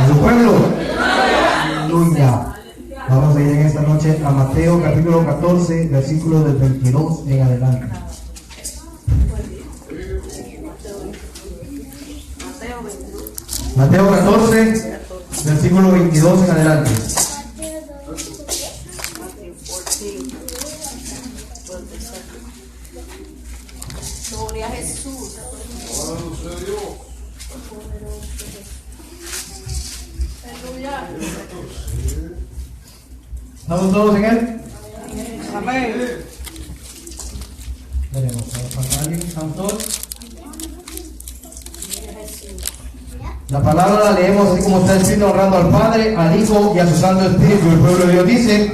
¿Su pueblo? Aleluya. Vamos a ir en esta noche a Mateo capítulo 14, versículos del 22 en adelante. Mateo 14, versículo 22 en adelante. Gloria a Jesús. Aleluya. ¿Estamos todos en él? Amén. Veremos, ¿para alguien? ¿Estamos todos? La palabra la leemos así como está escrito, honrando al Padre, al Hijo y a su Santo Espíritu. El pueblo de Dios dice,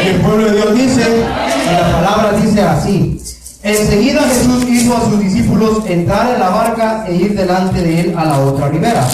y el pueblo de Dios dice, y la palabra dice así. Enseguida Jesús hizo a sus discípulos entrar en la barca e ir delante de él a la otra ribera,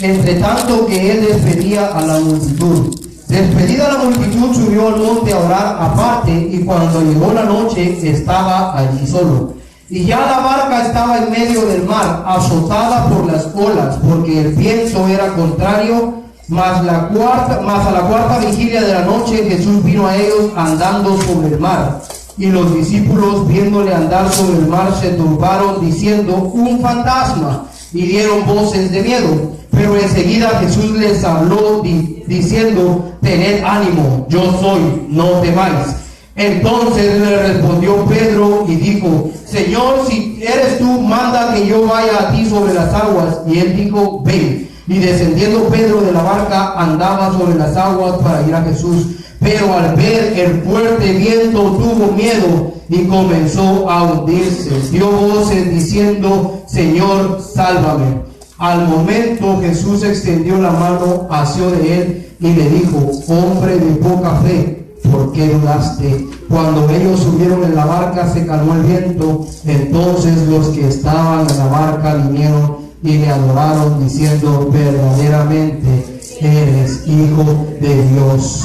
entre tanto que él despedía a la multitud. Despedida la multitud, subió al monte a orar aparte, y cuando llegó la noche estaba allí solo. Y ya la barca estaba en medio del mar, azotada por las olas, porque el viento era contrario. Mas a la cuarta vigilia de la noche Jesús vino a ellos andando sobre el mar. Y los discípulos, viéndole andar sobre el mar, se turbaron, diciendo: un fantasma, y dieron voces de miedo. Pero enseguida Jesús les habló diciendo: tened ánimo, yo soy, no temáis. Entonces le respondió Pedro y dijo: Señor, si eres tú, manda que yo vaya a ti sobre las aguas. Y él dijo: ven. Y descendiendo Pedro de la barca, andaba sobre las aguas para ir a Jesús. Pero al ver el fuerte viento tuvo miedo y comenzó a hundirse. Dio voces diciendo: Señor, sálvame. Al momento Jesús extendió la mano, asió de él y le dijo: hombre de poca fe, ¿por qué dudaste? Cuando ellos subieron en la barca se calmó el viento. Entonces los que estaban en la barca vinieron y le adoraron diciendo: verdaderamente eres Hijo de Dios.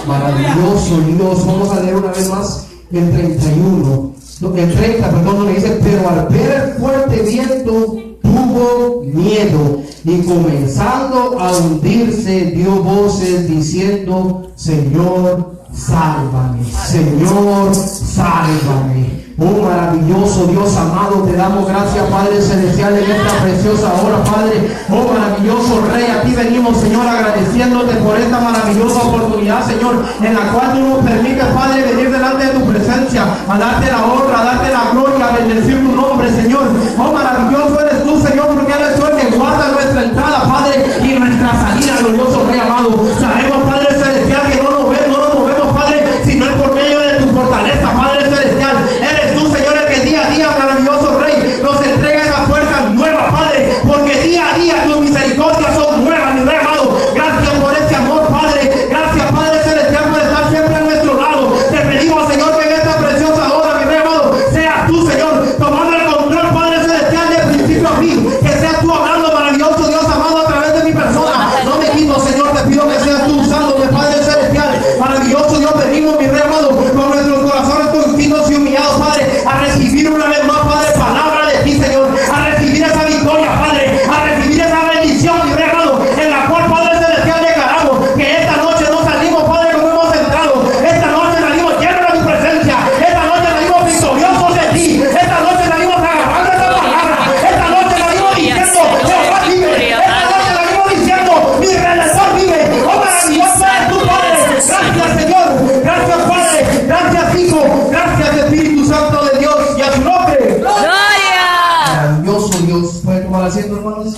Maravilloso Dios. Vamos a leer una vez más el 31. El 30, perdón, donde dice: pero al ver el fuerte viento tuvo miedo y comenzando a hundirse dio voces diciendo: Señor, sálvame, Señor, sálvame. Oh maravilloso Dios amado, te damos gracias, Padre Celestial, en esta preciosa hora, Padre. Oh maravilloso Rey, a ti venimos, Señor, agradeciéndote por esta maravillosa oportunidad, Señor, en la cual tú nos permites, Padre, venir delante de tu presencia, a darte la honra, a darte la gloria, a bendecir tu nombre, Señor. Oh maravilloso eres tú, Señor, porque eres tú el que guarda nuestra entrada, Padre, y nuestra salida, glorioso Rey amado. Sabemos, Padre Celestial, que no nos movemos, Padre, sino es por medio de tu fortaleza, Padre Celestial. Eres tú, Señor, el que día a día, maravilloso Rey, nos entrega esas fuerzas nuevas, Padre, porque día a día tus misericordias son nuevas, mi Rey amado. Gracias por este amor, Padre. Gracias, Padre Celestial, por estar siempre a nuestro lado. Te pedimos, Señor, que en esta preciosa hora, mi Rey amado, seas tú, Señor, tomando el control, Padre Celestial, de principio a fin. Que seas tú hablando, maravilloso Dios amado, a través de mi persona. No me quito, Señor, te pido que seas tú usándome, Padre Celestial. Maravilloso Dios, venimos, mi Rey amado, con nuestros corazones contritos y humillados, Padre, a recibir una vez más, Padre, palabra de ti, Señor, a recibir esa victoria, Padre, a recibir esa bendición, mi Rey amado, en la cual, Padre Celestial, declaramos que esta noche no salimos, Padre, como hemos entrado. Esta noche salimos llenos de tu presencia. Esta noche salimos victoriosos de ti. Esta noche salimos agarrando esa palabra. Esta noche salimos diciendo: Jehová vive. Esta noche salimos diciendo: mi Redentor vive. Oh maravilloso es tu Padre. Gracias, Señor. Gracias, Padre. Gracias, Hijo. Gracias, Espíritu Santo de Dios, y a su nombre. ¡Gloria! Maravilloso Dios. ¿Pueden tomar asiento, hermanos?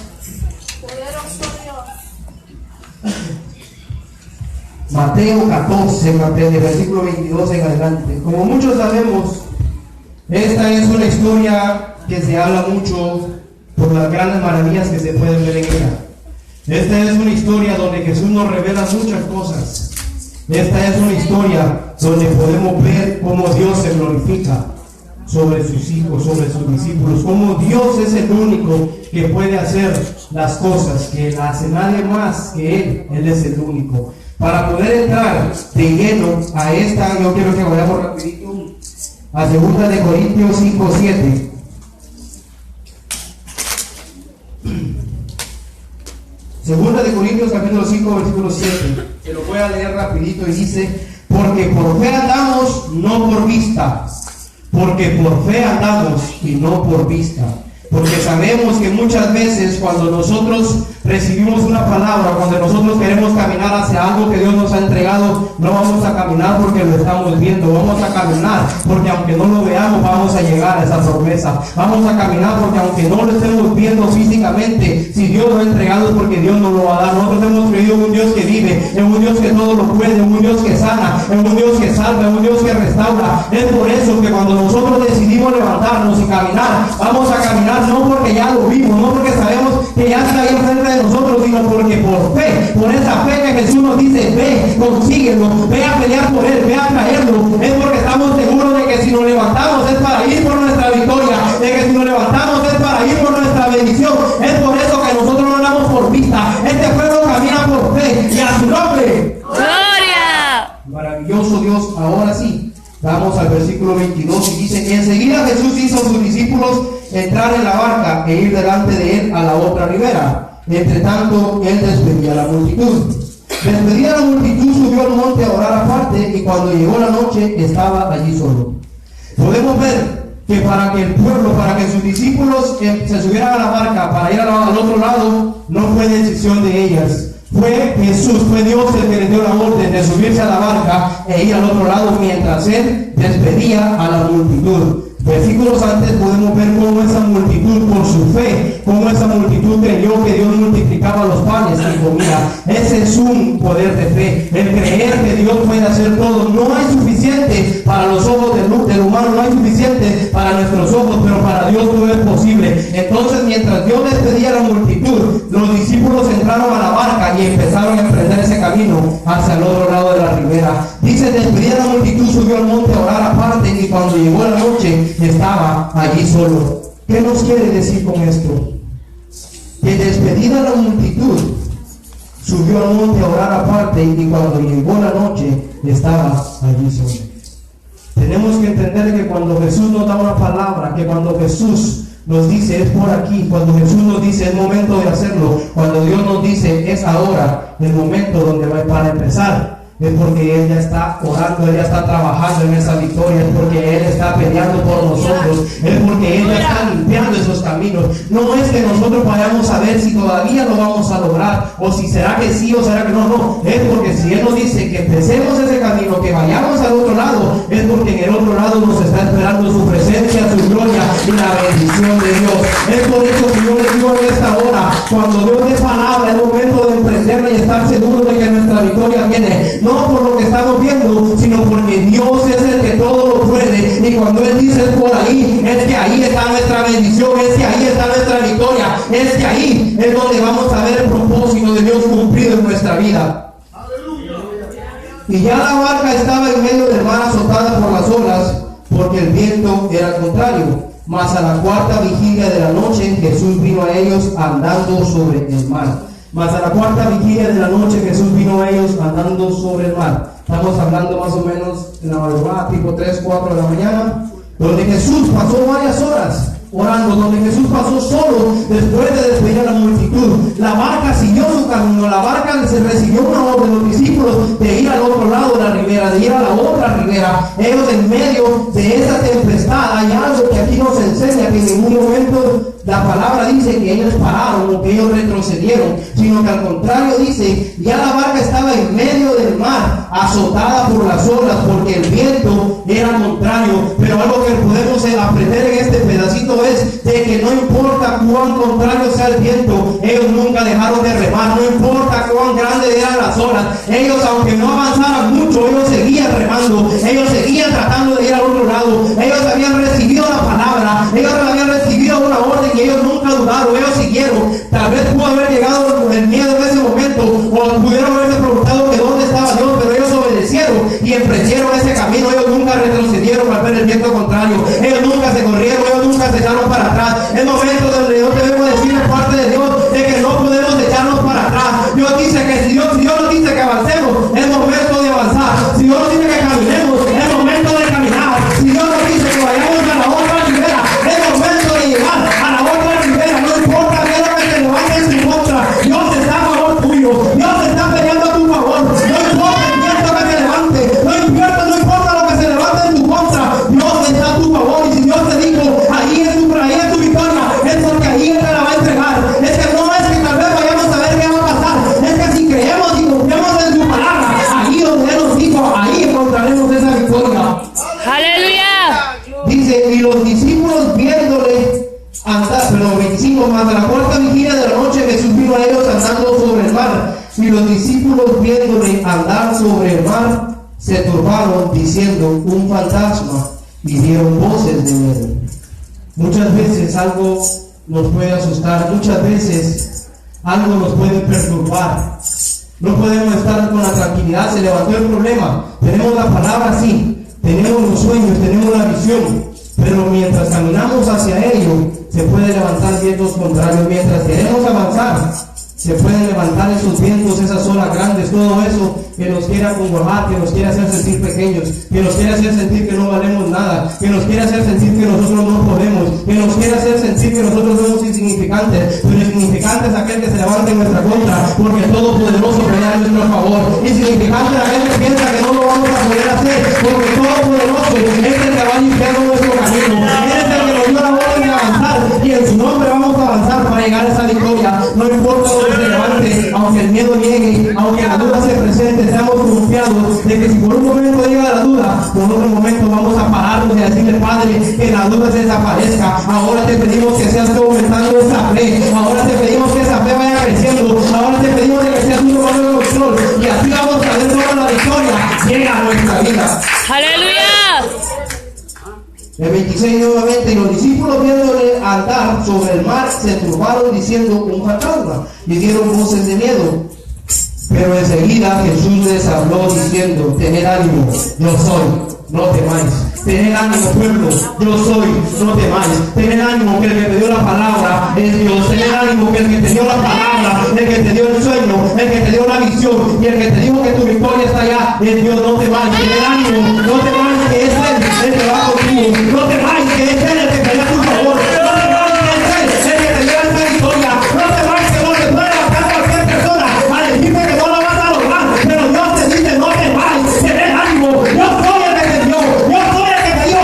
Poderoso Dios. Mateo 14, de versículo 22 en adelante. Como muchos sabemos, esta es una historia que se habla mucho por las grandes maravillas que se pueden ver en ella. Esta es una historia donde Jesús nos revela muchas cosas. Esta es una historia donde podemos ver cómo Dios se glorifica sobre sus hijos, sobre sus discípulos, cómo Dios es el único que puede hacer las cosas, que la hace nadie más que Él. Él es el único. Para poder entrar de lleno a esta, yo quiero que vayamos rapidito a 2 Corintios 5:7. Segunda de Corintios capítulo 5 versículo 7. Se lo voy a leer rapidito y dice: porque por fe andamos, no por vista. Porque por fe andamos y no por vista. Porque sabemos que muchas veces cuando nosotros recibimos una palabra, cuando nosotros queremos caminar hacia algo que Dios nos ha entregado, no vamos a caminar porque lo estamos viendo, vamos a caminar porque aunque no lo veamos vamos a llegar a esa promesa. Vamos a caminar porque aunque no lo estemos viendo físicamente, si Dios lo ha entregado es porque Dios nos lo va a dar. Nosotros hemos creído en un Dios que vive, en un Dios que todo lo puede, en un Dios que sana, en un Dios que salva, en un Dios que restaura. Es por eso que cuando nosotros decidimos levantarnos y caminar, vamos a caminar no porque ya lo vimos, no porque sabemos que ya está ahí enfrente de nosotros, sino porque por fe, por esa fe que Jesús nos dice: ve, consíguelo, ve a pelear por él, ve a traerlo. Es porque estamos seguros de que si nos levantamos es para ir por nuestra victoria, de que si nos levantamos es para ir por nuestra bendición. Es por eso que nosotros no andamos por vista. Este pueblo camina por fe y a su nombre. ¡Gloria! Maravilloso Dios. Ahora sí, vamos al versículo 22 y dice: enseguida Jesús hizo a sus discípulos entrar en la barca e ir delante de él a la otra ribera. Entre tanto, él despedía a la multitud. Despedida a la multitud, subió al monte a orar aparte, y cuando llegó la noche, estaba allí solo. Podemos ver que para que el pueblo, para que sus discípulos se subieran a la barca para ir al otro lado, no fue decisión de ellas. Fue Jesús, fue Dios el que les dio la orden de subirse a la barca e ir al otro lado mientras él despedía a la multitud. Versículos antes podemos ver cómo esa multitud, por su fe, cómo esa multitud creyó que Dios multiplicaba los panes y comida. Ese es un poder de fe, el creer que Dios puede hacer todo. No hay suficiente para los ojos del humano, no hay suficiente para nuestros ojos, pero para Dios todo es posible. Entonces, mientras Dios despedía a la multitud, los discípulos entraron a la barca y empezaron a emprender ese camino hacia el otro lado de la ribera. Dice: despedida a la multitud, subió al monte a orar aparte, y cuando llegó la noche, estaba allí solo. ¿Qué nos quiere decir con esto? Que despedida la multitud, subió al monte a orar aparte, y cuando llegó la noche, estaba allí solo. Tenemos que entender que cuando Jesús nos da una palabra, que cuando Jesús nos dice es por aquí, cuando Jesús nos dice es momento de hacerlo, cuando Dios nos dice es ahora, el momento donde va para empezar, es porque Él ya está orando, Él ya está trabajando en esa victoria, es porque Él está peleando por nosotros, es porque Él ya está limpiando esos caminos. No es que nosotros vayamos a ver si todavía lo vamos a lograr, o si será que sí o será que no, no. Es porque si Él nos dice que empecemos ese camino, que vayamos al otro lado, es porque en el otro lado nos está esperando su presencia, su gloria y la bendición de Dios. Es por eso que yo les digo en esta hora, cuando Dios dé palabra, es momento de emprenderla y estar seguro de que nuestra victoria viene. No por lo que estamos viendo, sino porque Dios es el que todo lo puede. Y cuando Él dice es por ahí, es que ahí está nuestra bendición, es que ahí está nuestra victoria, es que ahí es donde vamos a ver el propósito de Dios cumplido en nuestra vida. Y ya la barca estaba en medio del mar, azotada por las olas, porque el viento era contrario. Mas a la cuarta vigilia de la noche, Jesús vino a ellos andando sobre el mar. Mas a la cuarta vigilia de la noche, Jesús vino a ellos andando sobre el mar. Estamos hablando más o menos en la madrugada, tipo 3, 4 de la mañana, donde Jesús pasó varias horas orando, donde Jesús pasó solo después de despedir a la multitud. La barca siguió su camino, la barca se recibió una orden de los discípulos de ir al otro lado de la ribera, de ir a la otra ribera. Ellos en medio de esa tempestad, hay algo que aquí nos enseña, que en ningún momento la palabra dice que ellos pararon o que ellos retrocedieron, sino que al contrario dice, ya la barca estaba en medio del mar, azotada por las olas, porque el viento era contrario. Pero algo que podemos aprender en este pedacito es de que no importa cuán contrario sea el viento, ellos nunca dejaron de remar. No importa cuán grandes eran las olas, ellos, aunque no avanzaran mucho, ellos seguían remando, ellos seguían tratando de ir al otro lado. Ellos habían recibido la palabra, ellos habían recibido una orden y ellos nunca dudaron, ellos siguieron. Tal vez pudo haber llegado el miedo en ese momento, o pudieron haberse preguntado que dónde estaba Dios, pero ellos obedecieron y emprendieron ese camino. Ellos nunca retrocedieron al ver el viento contrario, ellos nunca se corrieron, ellos nunca se echaron para atrás. Es momento donde Dios debemos decir de parte de Dios de que no podemos echarnos para atrás. Dios dice que si Dios nos dice que avancemos, es momento de avanzar. Si Dios nos dice que caminemos, es momento de caminar. Si Dios nos dice que vayamos a la otra ribera, es momento de llegar a la otra ribera. No importa qué es lo que se levante en su contra, Dios está a favor Y los discípulos, viéndole andar sobre el mar, se turbaron, diciendo: un fantasma, y dieron voces de miedo. Muchas veces algo nos puede asustar, muchas veces algo nos puede perturbar. No podemos estar con la tranquilidad. Se levantó el problema, tenemos la palabra, sí, tenemos los sueños, tenemos la visión, pero mientras caminamos hacia ello, se puede levantar vientos contrarios. Mientras queremos avanzar, se pueden levantar esos vientos, esas olas grandes, todo eso que nos quiere acongojar, que nos quiere hacer sentir pequeños, que nos quiere hacer sentir que no valemos nada, que nos quiere hacer sentir que nosotros no podemos, que nos quiere hacer sentir que nosotros somos insignificantes. Pero insignificante es aquel que se levanta en nuestra contra, porque el Todopoderoso pelea a nuestro favor. Insignificante es aquel que piensa que no lo vamos a poder hacer, porque el Todopoderoso es el que va limpiando nuestro camino, es el que nos dio la orden de avanzar, y en su nombre vamos a avanzar para llegar a esa victoria. No importa donde se levante, aunque el miedo llegue, aunque la duda se presente, seamos confiados de que si por un momento llega la duda, por otro momento vamos a pararnos y a decirle: Padre, que la duda se desaparezca. Ahora te pedimos que seas tú aumentando esa fe, ahora te pedimos que esa fe vaya creciendo, ahora te pedimos de que seas tú tomando el control, y así vamos a ver toda la victoria llega a nuestra vida. ¡Aleluya! El 26 nuevamente: y los discípulos, viéndole andar sobre el mar, se turbaron, diciendo: un fantasma, y dieron voces de miedo. Pero enseguida Jesús les habló diciendo: tened ánimo, yo soy, no temáis. Tened ánimo, pueblo, yo soy, no temáis. Tened ánimo, que el que te dio la palabra es Dios. Tened ánimo, que el que te dio la palabra, el que te dio el sueño, el que te dio la visión, y el que te dijo que tu victoria está allá es Dios. No temáis. Tened ánimo, no temáis, que es Él el que va contigo. No temáis, que es Él el que pelea a tu favor. No temáis, que es Él el que te dio esta victoria. No temáis, que no te puede levantar cualquier persona a decirte que no lo vas a lograr, pero Dios te dice: no temáis. Tened ánimo, yo soy el que te dio, yo soy el que te dio.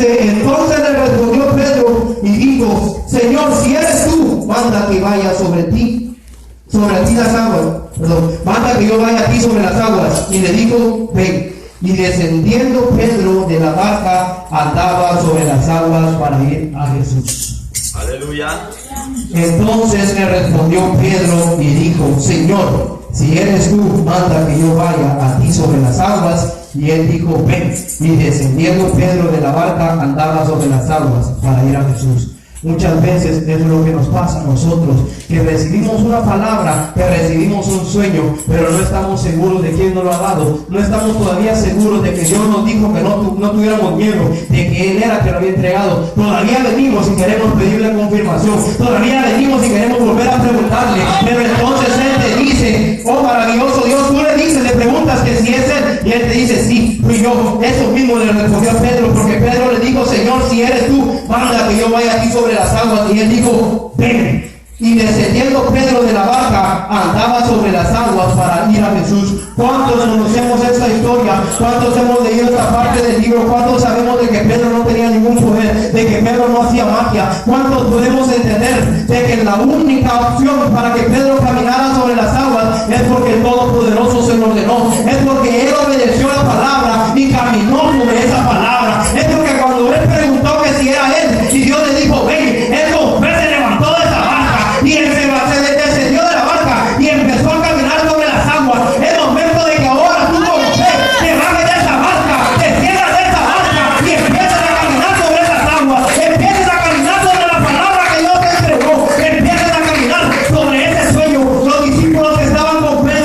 Entonces le respondió Pedro y dijo: Señor, si eres tú, manda que vaya sobre ti las aguas. Manda que yo vaya a ti sobre las aguas. Y le dijo: ven. Y descendiendo Pedro de la barca, andaba sobre las aguas para ir a Jesús. Aleluya. Entonces le respondió Pedro y dijo: Señor, si eres tú, manda que yo vaya a ti sobre las aguas. Y él dijo: ven. Y descendiendo Pedro de la barca, andaba sobre las aguas para ir a Jesús. Muchas veces es lo que nos pasa a nosotros, que recibimos una palabra, que recibimos un sueño, pero no estamos seguros de quién nos lo ha dado. No estamos todavía seguros de que Dios nos dijo que no tuviéramos miedo, de que Él era que lo había entregado. Todavía venimos y queremos pedirle confirmación, todavía venimos y queremos volver a preguntarle, pero entonces Él te dice: oh maravilloso Dios, tú le dices, le preguntas que si es Él, y Él te dice: sí, fui yo. Eso mismo le respondió a Pedro, porque Pedro le dijo: Señor, si eres tú, manda que yo vaya a ti sobre las aguas. Y él dijo: ven. Y descendiendo Pedro de la barca, andaba sobre las aguas para ir a Jesús. ¿Cuántos conocemos esta historia? ¿Cuántos hemos leído esta parte del libro? ¿Cuántos sabemos de que Pedro no tenía ningún poder? De que Pedro no hacía magia. ¿Cuántos podemos entender de que la única opción para que Pedro caminara sobre las aguas es porque el Todopoderoso se lo ordenó? Es porque él obedeció la palabra y caminó sobre esa palabra. Es porque cuando él preguntó que si era él, y Dios le dijo: ven, él con fe se levantó de esa barca, y él se descendió de la barca y empezó a caminar sobre las aguas. Es momento de que ahora tú con fe te bajes de esa barca, te cierras de esa barca y empiezas a caminar sobre esas aguas. Empiezas a caminar sobre la palabra que Dios te entregó. Empiezas a caminar sobre ese sueño. Los discípulos que estaban con Pedro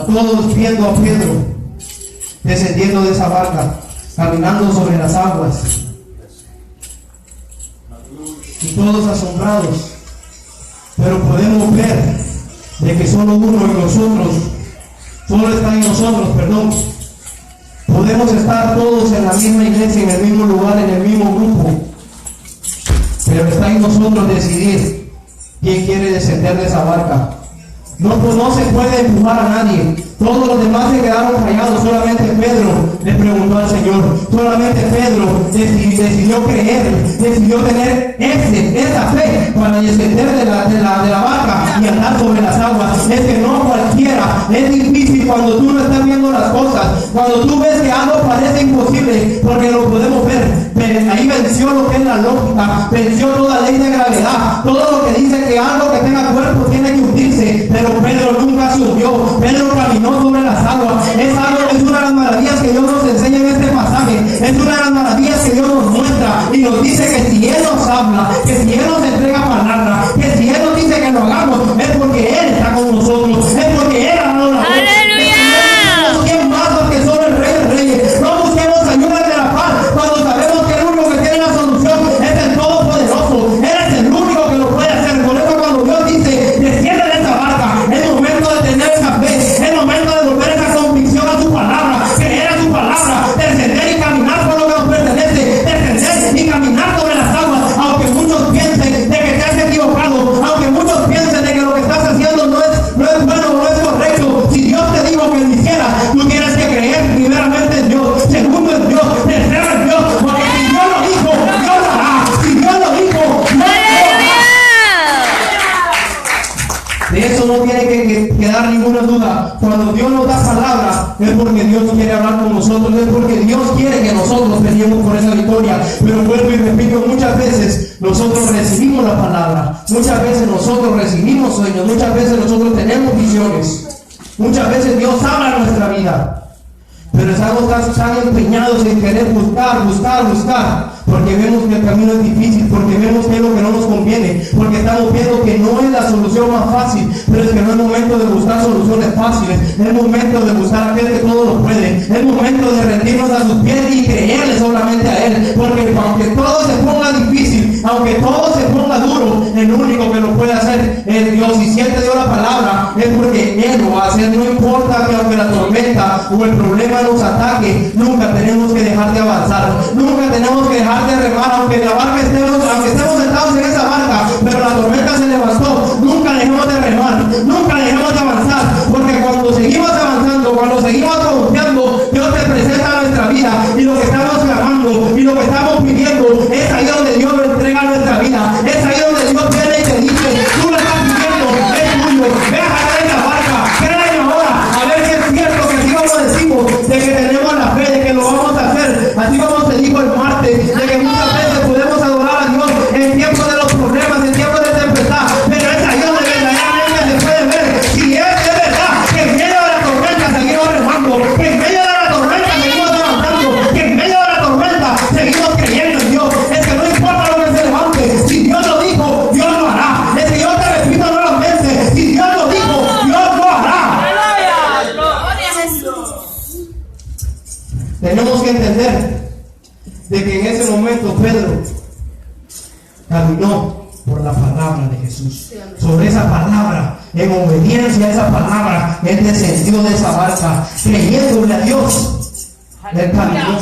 todos viendo a Pedro descendiendo de esa barca, caminando sobre las aguas, y todos asombrados. Pero podemos ver de que solo está en nosotros, podemos estar todos en la misma iglesia, en el mismo lugar, en el mismo grupo, pero está en nosotros decidir quién quiere descender de esa barca. No se puede empujar a nadie. Todos los demás se quedaron callados. Solamente Pedro le preguntó al Señor. Solamente Pedro decidió creer, decidió tener esa fe para descender de la barca y andar sobre las aguas. Es que no cualquiera. Es difícil cuando tú no estás viendo las cosas, cuando tú ves que algo parece imposible, porque lo podemos ver. Pero ahí venció lo que es la lógica, venció toda ley de gravedad, todo lo que dice que algo que tenga cuerpo tiene que hundirse. Pero Pedro nunca se hundió. Pedro caminó sobre las aguas. Es una de las maravillas que Dios nos enseña en este pasaje. Es una de las maravillas que Dios nos muestra y nos dice que si Él nos habla, que si Él nos entrega palabra, que si Él nos dice que lo hagamos, es porque Él está con nosotros, es porque Él ha dado la voz. No busquemos más porque son el Rey de Reyes. No busquemos ayuda de la paz cuando sabemos que el único que tiene la solución es el Todopoderoso. Él es el único que lo puede hacer. Por eso cuando Dios dice desciende de esta barca, es momento de tener esa fe, es momento de volver esa convicción a su palabra, creer a su palabra, descender y caminar por lo que nos pertenece, descender y caminar sobre las aguas, aunque muchos piensen de que te has equivocado, aunque muchos piensen de que lo que estás haciendo no es bueno, no es correcto. Si Dios te dijo que lo hicieras, tú tienes que creer primeramente en Dios, segundo en Dios, tercero en Dios, porque si Dios lo dijo, Dios lo hará. Si Dios lo dijo, Dios lo hará. De eso no tiene que quedar ninguna duda. Cuando Dios nos da palabra, es porque Dios quiere hablar con nosotros, es porque Dios quiere que nosotros peleemos por esa victoria. Pero vuelvo y repito, muchas veces nosotros recibimos la palabra, muchas veces nosotros recibimos sueños, muchas veces nosotros tenemos visiones, muchas veces Dios habla en nuestra vida, pero estamos tan empeñados en querer buscar, porque vemos que el camino es difícil, porque vemos que es lo que no nos conviene, porque estamos viendo que no es la solución más fácil. Pero es que no es momento de buscar soluciones fáciles, es momento de buscar a aquel que todo lo puede, es momento de rendirnos a sus pies y creerle solamente a Él, porque aunque todo se ponga difícil, aunque todo se ponga duro, el único que lo puede hacer es Dios. Y si Él te dio la palabra, es porque Él lo va a hacer. No importa que aunque la tormenta o el problema nos ataque, nunca tenemos que dejar de avanzar, nunca tenemos que dejar de remar, aunque estemos sentados en esa barca, pero la tormenta se levantó, nunca dejemos de remar, nunca dejemos de avanzar, porque cuando seguimos avanzando, cuando seguimos confiando, Dios te presenta nuestra vida, y lo que estamos clamando y lo que estamos pidiendo, es ahí donde Dios nos entrega nuestra vida, es ahí donde Dios viene y te dice, tú lo estás pidiendo, es tuyo, ve a jalar esa barca, créeme ahora, a ver si es cierto que así como decimos, de que tenemos la fe, de que lo vamos a hacer, así como se dijo el martes, de que muchas veces podemos adorar a Dios en tiempo de los problemas, en tiempo de tempestad, pero es ahí donde verdaderamente se puede ver si es de verdad que en medio de la tormenta seguimos remando, que en medio de la tormenta seguimos avanzando, que en medio de la tormenta seguimos creyendo en Dios. Es que no importa lo que se levante, si Dios lo dijo, Dios lo hará. Es que yo te repito nuevamente, si Dios lo dijo, Dios lo hará. Tenemos que entender de que en ese momento Pedro caminó por la palabra de Jesús. Sobre esa palabra, en obediencia a esa palabra, Él descendió de esa barca, creyéndole a Dios. Él caminó.